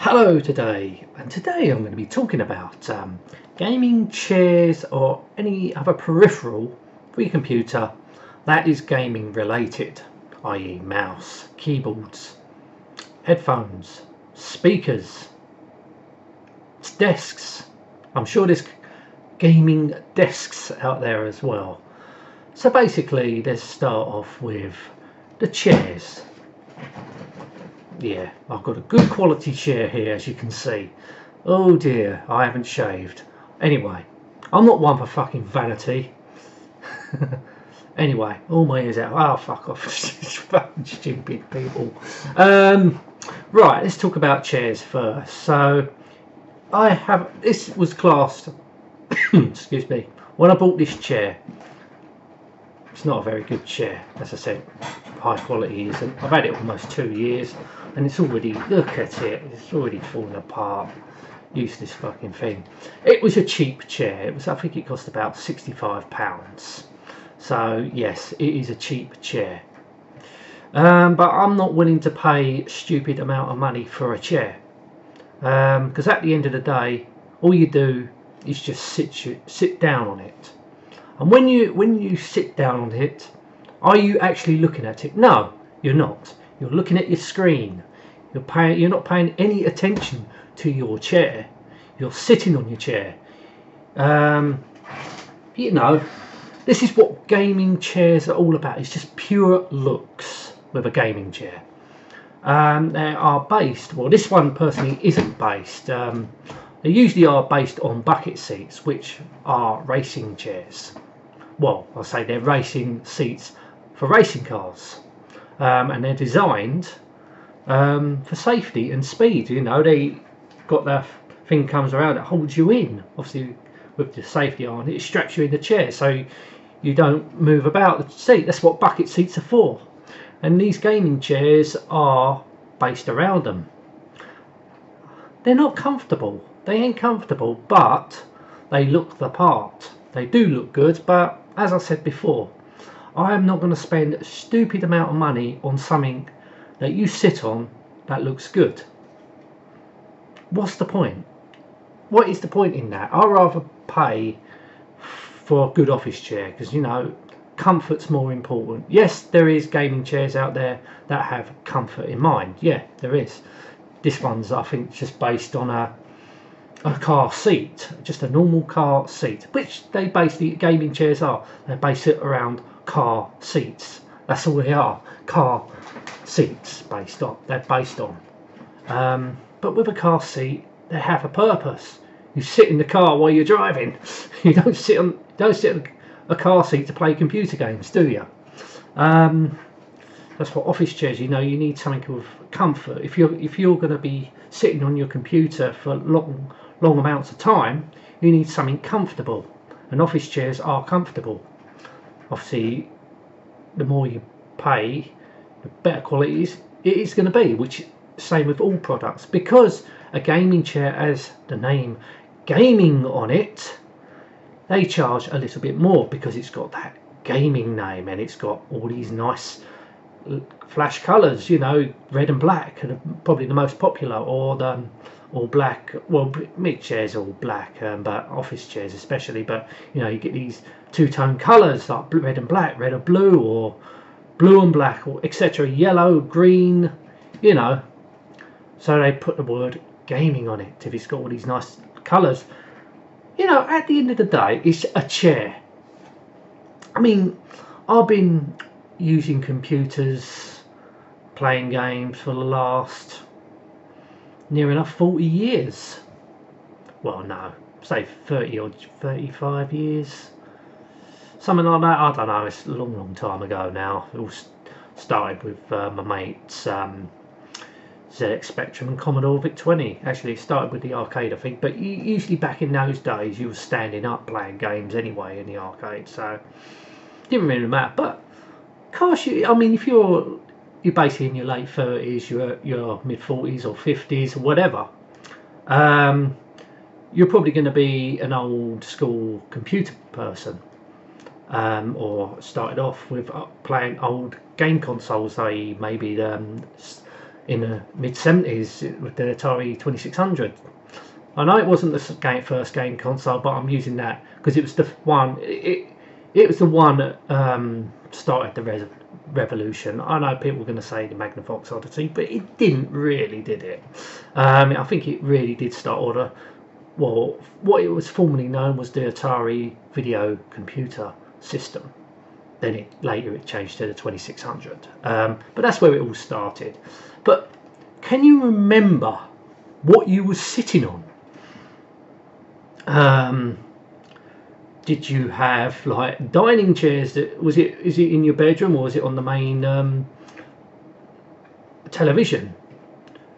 Hello and today I'm going to be talking about gaming chairs or any other peripheral for your computer that is gaming related, i.e. mouse, keyboards, headphones, speakers, desks. I'm sure there's gaming desks out there as well. So basically let's start off with the chairs. Yeah, I've got a good quality chair here, as you can see. Oh dear, I haven't shaved. Anyway, I'm not one for fucking vanity. Anyway, all my ears out. Oh, fuck off. Fucking stupid people. Right, let's talk about chairs first. So, this was classed, excuse me, when I bought this chair. It's not a very good chair, as I said, high quality isn't. I've had it almost 2 years and it's already, look at it, it's already falling apart. Useless fucking thing. It was a cheap chair. I think it cost about £65. So yes, it is a cheap chair. But I'm not willing to pay a stupid amount of money for a chair. Because at the end of the day, all you do is just sit down on it. And when you sit down on it, are you actually looking at it? No, you're not. You're looking at your screen. You're not paying any attention to your chair. You're sitting on your chair. You know, this is what gaming chairs are all about. It's just pure looks with a gaming chair. They are based, well, this one personally isn't based. They usually are based on bucket seats, which are racing chairs. Well, I'll say they're racing seats for racing cars, and they're designed for safety and speed. You know, they got the thing comes around that holds you in, obviously with the safety on it straps you in the chair so you don't move about the seat. That's what bucket seats are for, and these gaming chairs are based around them. They're not comfortable, they ain't comfortable, but they look the part. They do look good, but as I said before, I am not going to spend a stupid amount of money on something that you sit on that looks good. What's the point? What is the point in that? I'd rather pay for a good office chair because, you know, comfort's more important. Yes, there is gaming chairs out there that have comfort in mind. Yeah, there is. This one's, I think, just based on a car seat, just a normal car seat, which they basically, gaming chairs are. They base it around car seats. That's all they are, car seats they're based on. But with a car seat, they have a purpose. You sit in the car while you're driving. You don't sit on a car seat to play computer games, do you? That's what office chairs, you know, you need something with comfort. If you're going to be sitting on your computer for long amounts of time, you need something comfortable, and office chairs are comfortable. Obviously, the more you pay, the better quality it is going to be, which same with all products, because a gaming chair, as the name gaming on it, they charge a little bit more because it's got that gaming name and it's got all these nice flash colours, you know, red and black are probably the most popular, or black. Well, mid chairs are all black, but office chairs especially. But you know, you get these two-tone colours like red and black, red or blue, or blue and black, or etc. Yellow, green, you know. So they put the word gaming on it if it's got all these nice colours. You know, at the end of the day, it's a chair. I mean, I've been using computers, playing games for the last near enough 40 years. Well, no, say 30 or 35 years, something like that. I don't know, it's a long time ago now. It all started with my mates ZX Spectrum and Commodore VIC-20. Actually, it started with the arcade, I think, but usually back in those days you were standing up playing games anyway in the arcade, so it didn't really matter. But of course, I mean, if you're basically in your late 30s, your mid 40s or 50s or whatever, you're probably going to be an old school computer person, or started off with playing old game consoles, i.e. maybe the in the mid-70s with the Atari 2600. I know it wasn't the first game console, but I'm using that because it was the one. It was the one that started the revolution. I know people were going to say the Magnavox Odyssey, but it didn't really, did it? I think it really did start order. Well, what it was formerly known was the Atari Video Computer System. Then later it changed to the 2600. But that's where it all started. But can you remember what you were sitting on? Did you have like dining chairs? Is it in your bedroom, or was it on the main television?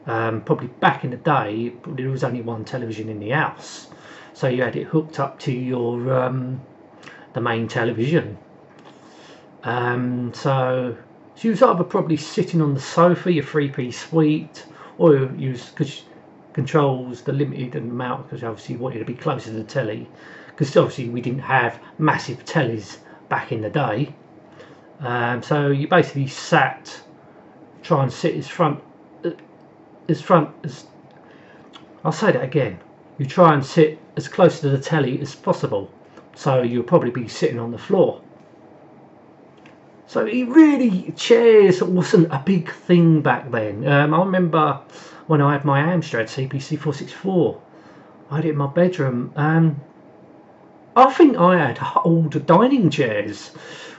Probably back in the day, there was only one television in the house, so you had it hooked up to your the main television. So you was either probably sitting on the sofa, your three-piece suite, or you was, because controls the limited amount, because obviously you wanted to be closer to the telly, because obviously we didn't have massive tellies back in the day. So you basically try and sit as I'll say that again. You try and sit as close to the telly as possible, so you'll probably be sitting on the floor. So chairs wasn't a big thing back then. I remember when I had my Amstrad CPC 464, I had it in my bedroom. I think I had old dining chairs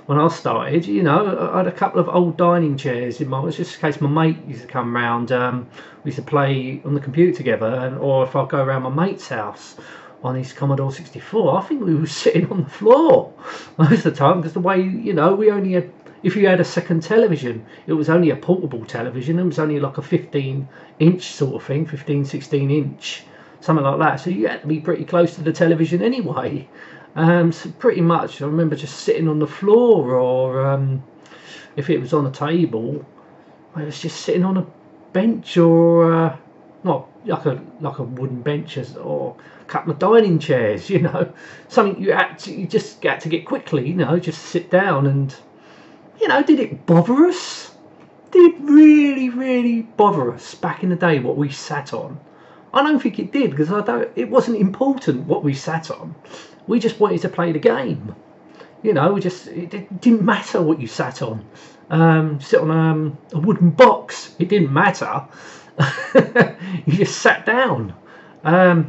when I started. I had a couple of old dining chairs in my. It was just in case my mate used to come round. We used to play on the computer together, or if I go around my mate's house on his Commodore 64, I think we were sitting on the floor most of the time, because the way we only had. If you had a second television, it was only a portable television. It was only like a 15-inch sort of thing, 16 inch, something like that. So you had to be pretty close to the television anyway. So pretty much, I remember just sitting on the floor, or if it was on a table, I was just sitting on a bench, or not like a wooden bench, or a couple of dining chairs. Something you just had to get quickly. Just sit down and. Did it bother us? Did it really, really bother us back in the day what we sat on? I don't think it did, because it wasn't important what we sat on. We just wanted to play the game. It didn't matter what you sat on. Sit on a wooden box, it didn't matter. You just sat down. I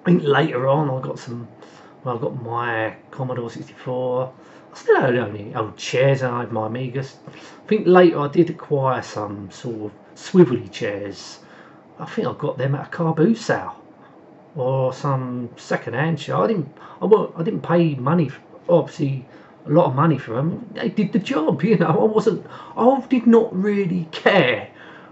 think later on I got my Commodore 64. I still had only old chairs, and I had my Amigas. I think later I did acquire some sort of swivelly chairs. I think I got them at a car boot sale, or some second-hand chair. I didn't pay money, obviously a lot of money for them. They did the job, I did not really care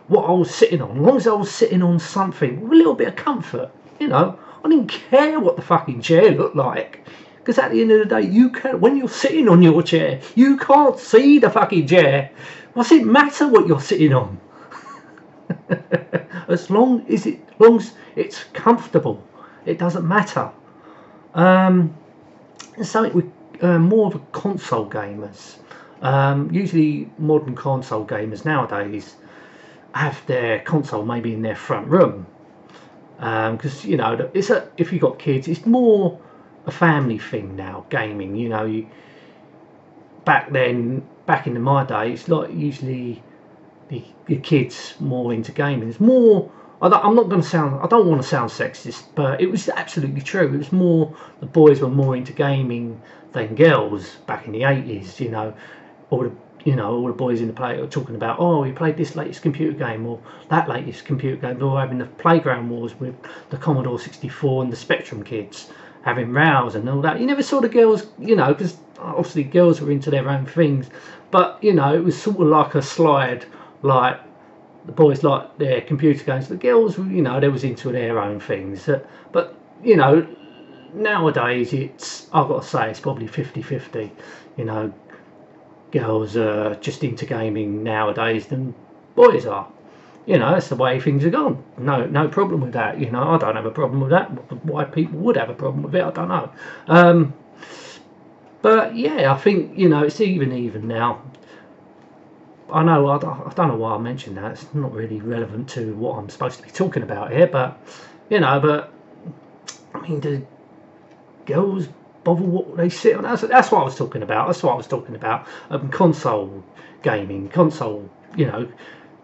what I was sitting on, as long as I was sitting on something with a little bit of comfort. I didn't care what the fucking chair looked like. Because at the end of the day, when you're sitting on your chair, you can't see the fucking chair. What's it matter what you're sitting on? as long as it's comfortable, it doesn't matter. It's something with more of a console gamers. Usually modern console gamers nowadays have their console maybe in their front room. Because if you've got kids, it's more a family thing now, gaming. Back in my day, it's like usually the kids more into gaming. It's more. I don't want to sound sexist, but it was absolutely true. It was more, the boys were more into gaming than girls back in the 80s. All the boys in the play were talking about, we played this latest computer game, or that latest computer game. They were having the playground wars with the Commodore 64 and the Spectrum kids, having rows and all that. You never saw the girls, because obviously girls were into their own things, but it was sort of like a slide, like the boys liked their computer games, the girls, they was into their own things. But nowadays I've got to say, it's probably 50-50. Girls are just into gaming nowadays than boys are. That's the way things are gone. No problem with that. I don't have a problem with that. Why people would have a problem with it, I don't know. But yeah, I think it's even now. I know I don't know why I mentioned that. It's not really relevant to what I'm supposed to be talking about here, but you know, but I mean, do girls bother what they sit on? That's what I was talking about. That's what I was talking about. Console gaming, console, you know,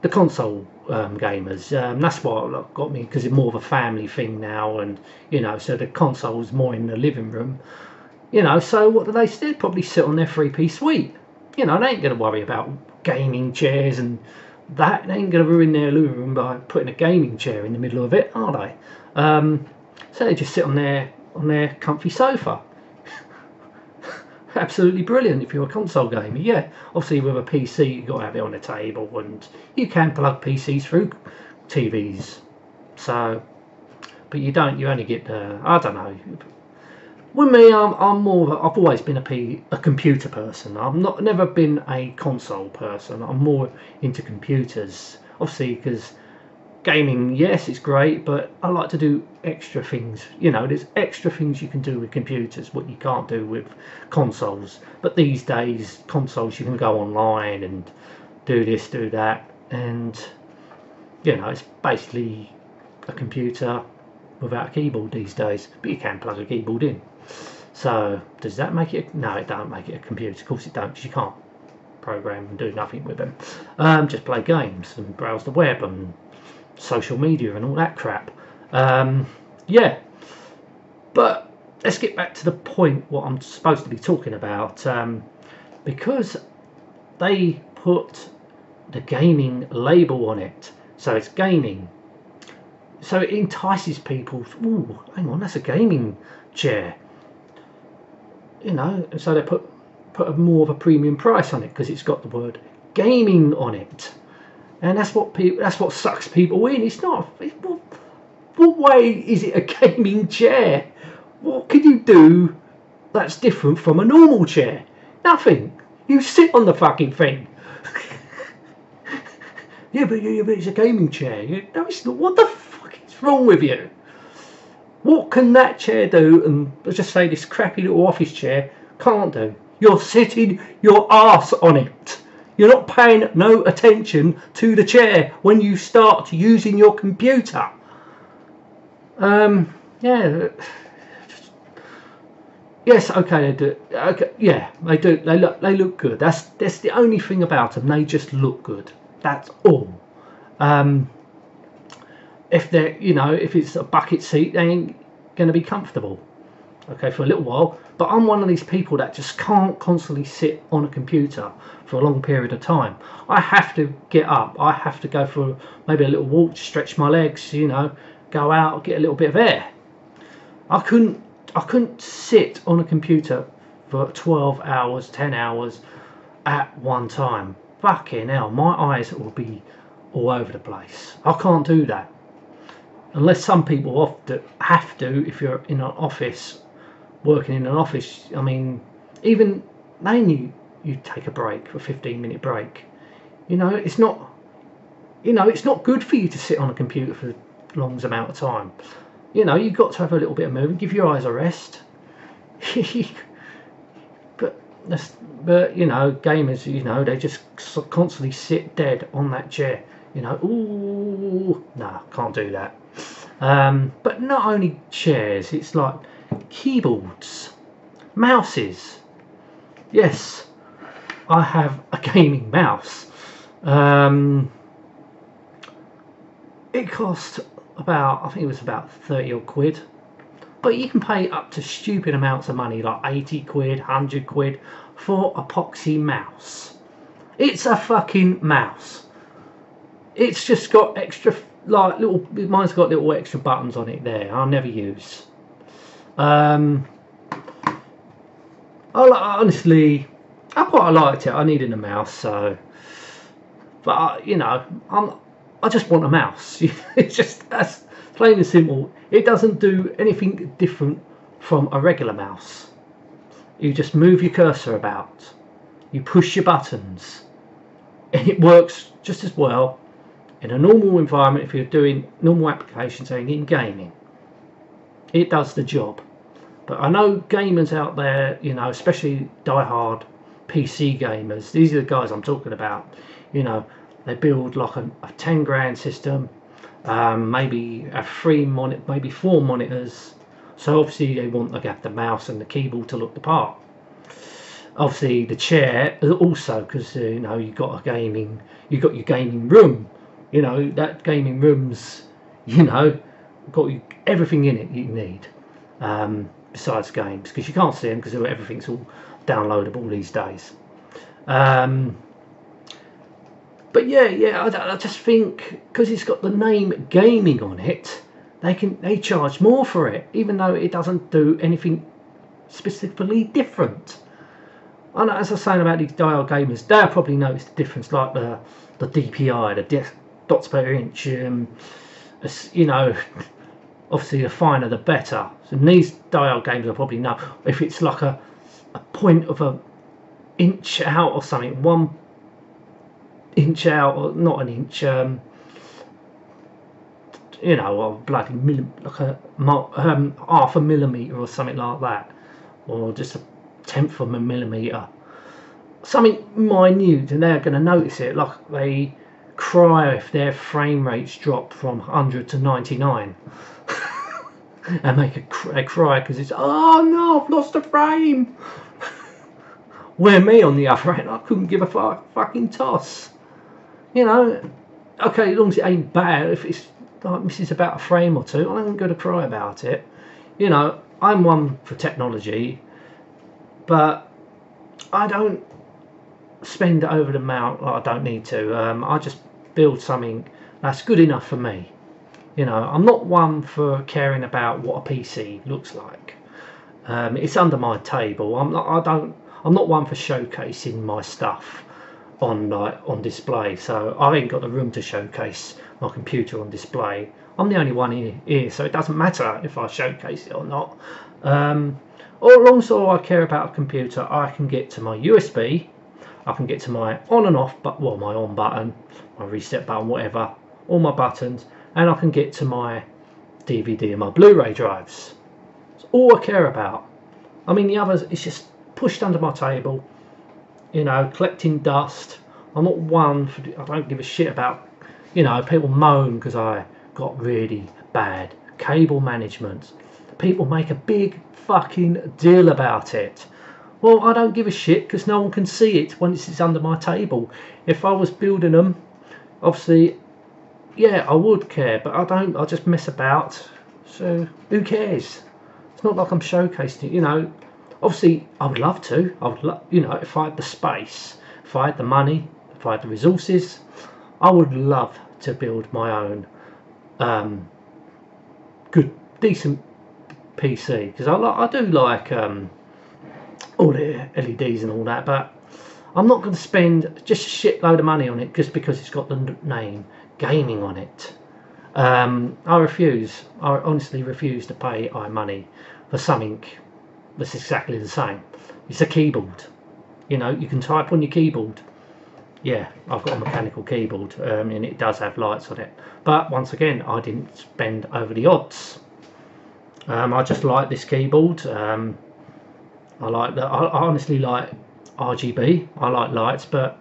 the console gamers. That's what got me, because it's more of a family thing now, and you know, so the console's more in the living room. You know, so what do they do? Probably sit on their 3-piece suite. You know, they ain't going to worry about gaming chairs and that. They ain't going to ruin their living room by putting a gaming chair in the middle of it, are they? So they just sit on their comfy sofa. Absolutely brilliant if you're a console gamer. Yeah, obviously with a PC you've got to have it on the table, and you can plug PCs through TVs. So, but you don't. You only get the, I don't know. With me, I'm more. I've always been a computer person. I've never been a console person. I'm more into computers, obviously, because gaming, yes, it's great, but I like to do extra things. You know, there's extra things you can do with computers what you can't do with consoles. But these days, consoles, you can go online and do this, do that, and you know, it's basically a computer without a keyboard these days. But you can plug a keyboard in. So does that make it? No, it don't make it a computer. Of course it don't, because you can't program and do nothing with them. Just play games and browse the web and social media and all that crap. Yeah, but let's get back to the point, what I'm supposed to be talking about, because they put the gaming label on it, so it's gaming, so it entices people. Ooh, hang on, that's a gaming chair, you know, and so they put a more of a premium price on it because it's got the word gaming on it. And that's what sucks people in. It's not. What way is it a gaming chair? What can you do that's different from a normal chair? Nothing. You sit on the fucking thing. yeah, but it's a gaming chair. No, it's not. What the fuck is wrong with you? What can that chair do? And let's just say this crappy little office chair can't do. You're sitting your ass on it. You're not paying no attention to the chair when you start using your computer. Yeah. Yes, okay, they do. Okay, yeah, they do. They look good. That's the only thing about them. They just look good. That's all. If they're, you know, if it's a bucket seat, they ain't going to be comfortable. Okay, for a little while. But I'm one of these people that just can't constantly sit on a computer for a long period of time. I have to get up. I have to go for maybe a little walk to stretch my legs, you know, go out, get a little bit of air. I couldn't sit on a computer for 12 hours, 10 hours at one time. Fucking hell, my eyes will be all over the place. I can't do that. Unless some people often have to, if you're in an office, working in an office. I mean, even then you take a break, a 15-minute break. You know, it's not good for you to sit on a computer for a long amount of time. You know, you've got to have a little bit of movement, give your eyes a rest. but you know, gamers, you know, they just constantly sit dead on that chair. You know, ooh, no, can't do that. But not only chairs, it's like keyboards, mouses. Yes, I have a gaming mouse. It cost about, I think it was about 30 odd quid, but you can pay up to stupid amounts of money, like 80 quid, 100 quid for a poxy mouse. It's a fucking mouse. It's just got extra, like, little, mine's got little extra buttons on it there I never use. Honestly, I quite liked it. I needed a mouse, so, but you know, I just want a mouse. It's just, that's plain and simple. It doesn't do anything different from a regular mouse. You just move your cursor about, you push your buttons, and it works just as well in a normal environment. If you're doing normal applications and in gaming, it does the job. But I know gamers out there, you know, especially die-hard PC gamers, these are the guys I'm talking about. You know, they build like a 10 grand system, maybe maybe 4 monitors. So obviously they want to have the mouse and the keyboard to look the part. Obviously the chair also, because you know you got your gaming room. You know that gaming room's, you know, got everything in it you need, besides games, because you can't see them because everything's all downloadable these days. But yeah, I just think because it's got the name gaming on it, they charge more for it, even though it doesn't do anything specifically different. And as I was saying about these dial gamers, they'll probably notice the difference, like the DPI, the dots per inch. You know, obviously the finer the better. So these dial games will probably know if it's like a point of an inch out or something, 1 inch out, or not an inch. You know, or bloody like a half a millimeter or something like that, or just a tenth of a millimeter, something minute, and they're going to notice it. Like they cry if their frame rates drop from 100 to 99 and they cry because it's, oh no, I've lost a frame. Where me on the other end, I couldn't give a fucking toss. You know, okay, as long as it ain't bad, if it's like misses about a frame or two, I'm going to cry about it. You know, I'm one for technology, but I don't spend over the amount like I don't need to. I just build something that's good enough for me. You know, I'm not one for caring about what a PC looks like. It's under my table. I'm not one for showcasing my stuff on display. So I ain't got the room to showcase my computer on display. I'm the only one here, so it doesn't matter if I showcase it or not. Also, I care about a computer. I can get to my USB, I can get to my on and off, but well, my on button, my reset button, whatever, all my buttons, and I can get to my DVD and my Blu-ray drives. That's all I care about. I mean, the others, it's just pushed under my table, you know, collecting dust. I'm not one for, I don't give a shit about, you know, people moan because I got really bad cable management. People make a big fucking deal about it. Well, I don't give a shit because no one can see it once it's under my table. If I was building them, obviously, yeah, I would care, but I don't. I just mess about. So who cares? It's not like I'm showcasing it, you know. Obviously, I would love to. I would, you know, if I had the space, if I had the money, if I had the resources, I would love to build my own good, decent PC, because I do like all the LEDs and all that, but I'm not going to spend just a shitload of money on it just because it's got the name gaming on it. I refuse. I honestly refuse to pay money for something that's exactly the same. It's a keyboard. You know, you can type on your keyboard. Yeah, I've got a mechanical keyboard, and it does have lights on it. But once again, I didn't spend over the odds. I just like this keyboard. I like that. I honestly like RGB. I like lights, but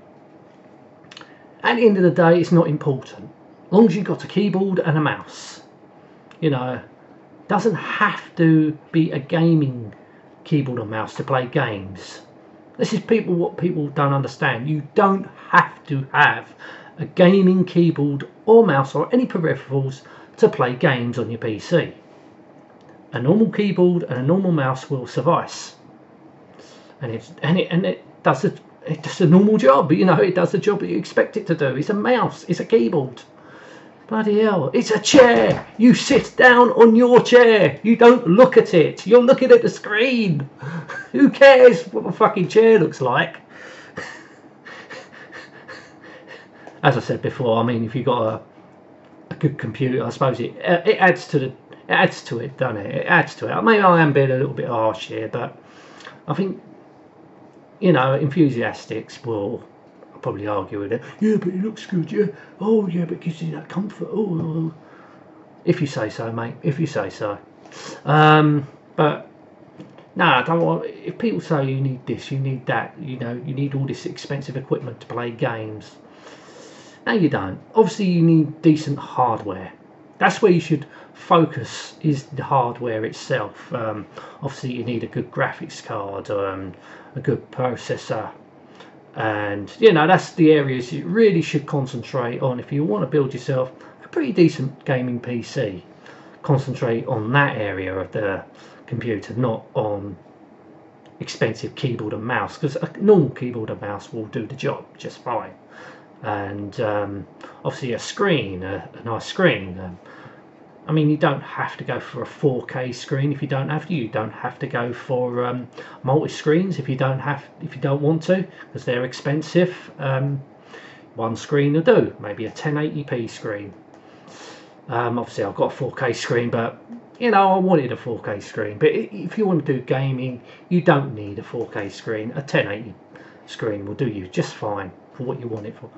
at the end of the day, it's not important. As long as you've got a keyboard and a mouse, you know, doesn't have to be a gaming keyboard and mouse to play games. This is what people don't understand. You don't have to have a gaming keyboard or mouse or any peripherals to play games on your PC. A normal keyboard and a normal mouse will suffice, and it does a normal job. You know, it does the job that you expect it to do. It's a mouse. It's a keyboard. Bloody hell! It's a chair. You sit down on your chair. You don't look at it. You're looking at the screen. Who cares what a fucking chair looks like? As I said before, I mean, if you've got a good computer, I suppose it adds to it, doesn't it? It adds to it. Maybe I am being a little bit harsh here, but I think, you know, enthusiasts will probably argue with it. Yeah, but it looks good. Yeah. Oh, yeah, but it gives you that comfort. Oh, if you say so, mate. If you say so. But no, I don't want. If people say you need this, you need that, you know, you need all this expensive equipment to play games. No, you don't. Obviously, you need decent hardware. That's where you should focus, is the hardware itself. Obviously, you need a good graphics card, a good processor, and you know, that's the areas you really should concentrate on if you want to build yourself a pretty decent gaming PC. Concentrate on that area of the computer, not on expensive keyboard and mouse, because a normal keyboard and mouse will do the job just fine. And obviously a screen, a nice screen. I mean, you don't have to go for a 4K screen if you don't have to. You don't have to go for multi-screens if you don't want to, because they're expensive. One screen will do, maybe a 1080p screen. Obviously I've got a 4K screen, but you know, I wanted a 4K screen. But if you want to do gaming, you don't need a 4K screen. A 1080 screen will do you just fine for what you want it for.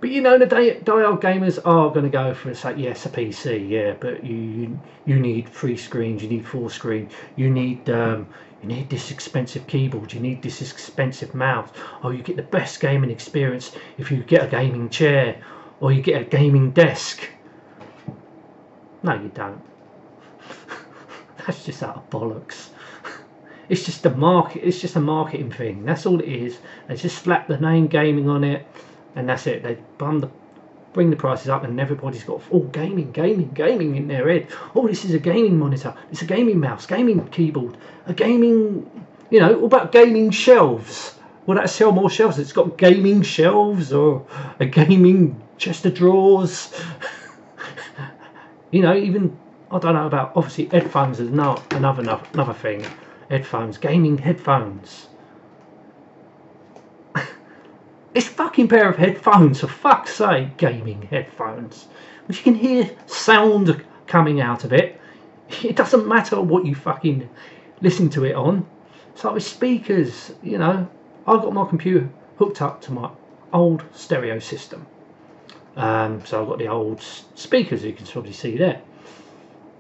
But you know, the die-hard gamers are going to go for, say, yes, a PC, yeah, but you need 3 screens, you need 4 screens, you need this expensive keyboard, you need this expensive mouse. Oh, you get the best gaming experience if you get a gaming chair, or you get a gaming desk. No, you don't. That's just out of bollocks. It's just a market. It's just a marketing thing. That's all it is. They just slap the name gaming on it, and that's it. They bring the prices up, and everybody's got gaming in their head. Oh, this is a gaming monitor. It's a gaming mouse, gaming keyboard, a gaming. You know, what about gaming shelves? Will that sell more shelves? It's got gaming shelves or a gaming chest of drawers. You know, even I don't know about, obviously headphones is not another thing. Headphones, gaming headphones. It's a fucking pair of headphones, for fuck's sake, gaming headphones. Which you can hear sound coming out of it. It doesn't matter what you fucking listen to it on. It's like with speakers, you know. I've got my computer hooked up to my old stereo system. So I've got the old speakers, you can probably see there.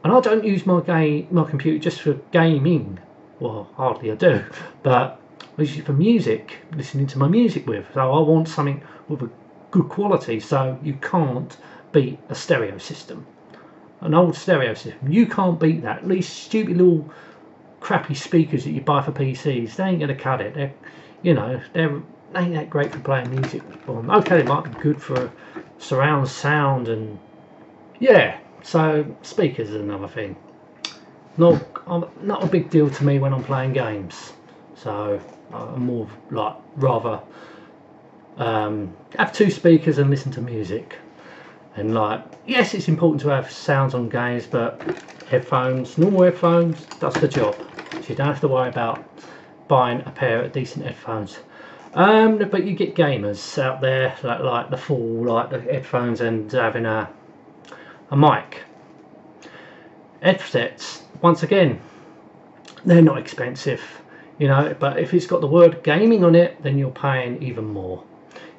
And I don't use my computer just for gaming. Well, hardly I do. But I use it for music, listening to my music with. So I want something with a good quality. So you can't beat a stereo system. An old stereo system. You can't beat that. At least stupid little crappy speakers that you buy for PCs, they ain't going to cut it. They're, you know, they ain't that great for playing music on. Okay, they might be good for surround sound and yeah. So speakers is another thing. Not a big deal to me when I'm playing games. So I'm more like rather have 2 speakers and listen to music. And like, yes, it's important to have sounds on games, but headphones, normal headphones, does the job. So you don't have to worry about buying a pair of decent headphones. But you get gamers out there that like the the headphones and having a mic. Headsets, once again, they're not expensive, you know, but if it's got the word gaming on it, then you're paying even more.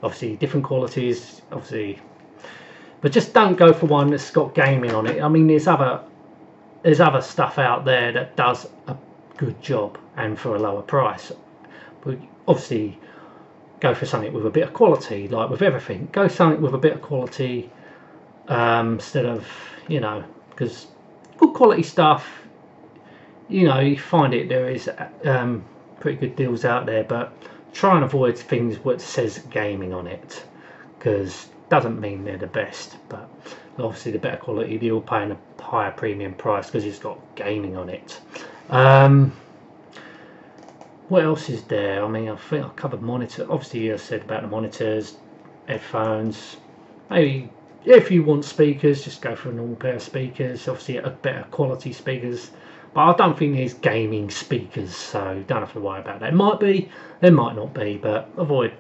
Obviously, different qualities, obviously, but just don't go for one that's got gaming on it. I mean, there's other stuff out there that does a good job and for a lower price. But obviously, go for something with a bit of quality, like with everything. Go something with a bit of quality instead of, you know, because good quality stuff, you know, you find it, there is pretty good deals out there, but try and avoid things what says gaming on it, because doesn't mean they're the best, but obviously the better quality, you're paying a higher premium price because it's got gaming on it. What else is there? I mean, I think I covered monitor. Obviously, I said about the monitors, headphones. Maybe if you want speakers, just go for a normal pair of speakers. Obviously, a better quality speakers. But I don't think there's gaming speakers, so you don't have to worry about that. It might be, there might not be, but avoid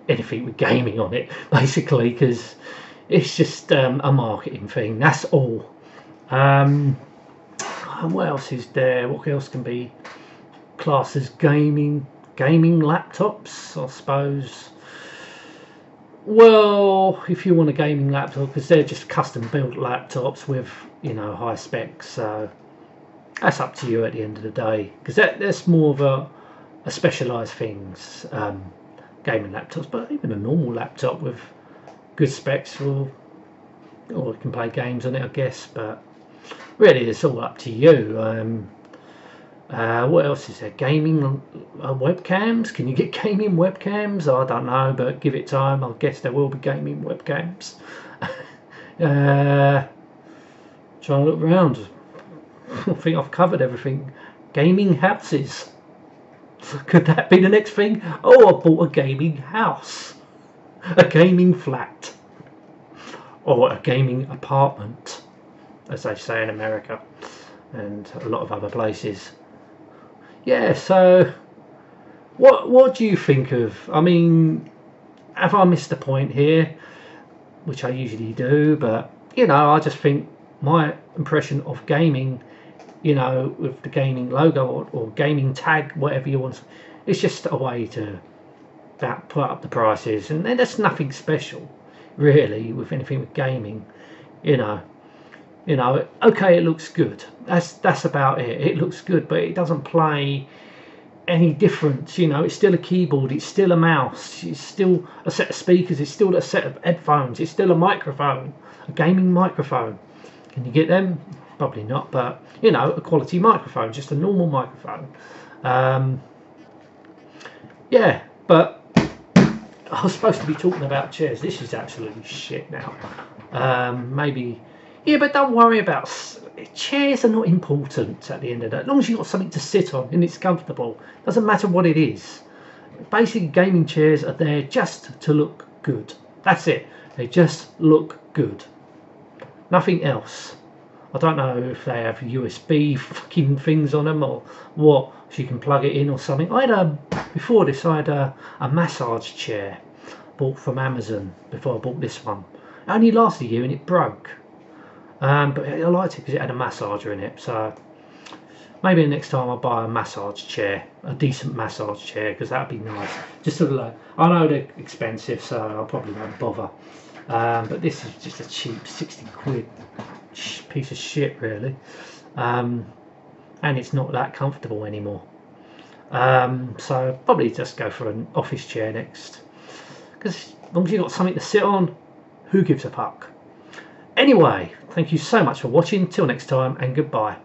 anything with gaming on it, basically, because it's just a marketing thing. That's all. What else is there? What else can be classed as gaming laptops, I suppose? Well, if you want a gaming laptop, because they're just custom built laptops with, you know, high specs, so that's up to you at the end of the day, because that's more of a specialised things. gaming laptops, but even a normal laptop with good specs will, or you can play games on it, I guess. But really, it's all up to you. What else is there? Gaming webcams? Can you get gaming webcams? I don't know, but give it time. I guess there will be gaming webcams. Trying to look around. I think I've covered everything. Gaming houses. Could that be the next thing? Oh, I bought a gaming house. A gaming flat. Or a gaming apartment, as they say in America and a lot of other places. Yeah, so what do you think of? I mean, have I missed the point here? Which I usually do, but you know, I just think my impression of gaming, you know, with the gaming logo or gaming tag, whatever you want, it's just a way to put up the prices, and there's nothing special really with anything with gaming, you know. Okay, it looks good. That's about it. It looks good, but it doesn't play any difference. You know, it's still a keyboard, it's still a mouse, it's still a set of speakers, it's still a set of headphones, it's still a microphone, a gaming microphone. Can you get them? Probably not, but you know, a quality microphone, just a normal microphone. Yeah, but I was supposed to be talking about chairs. This is absolutely shit now. Maybe. Yeah, but don't worry about chairs. Are not important at the end of that. As long as you've got something to sit on and it's comfortable, doesn't matter what it is. Basically, gaming chairs are there just to look good. That's it. They just look good. Nothing else. I don't know if they have USB fucking things on them or what, so you can plug it in or something. Before this, I had a massage chair bought from Amazon before I bought this one. It only lasted a year and it broke. But I liked it because it had a massager in it. So maybe the next time I'll buy a massage chair, a decent massage chair, because that'd be nice. Just sort of like, I know they're expensive, so I probably won't bother. But this is just a cheap 60 quid piece of shit, really. And it's not that comfortable anymore. So probably just go for an office chair next. Because as long as you've got something to sit on, who gives a fuck? Anyway, thank you so much for watching. Till next time, and goodbye.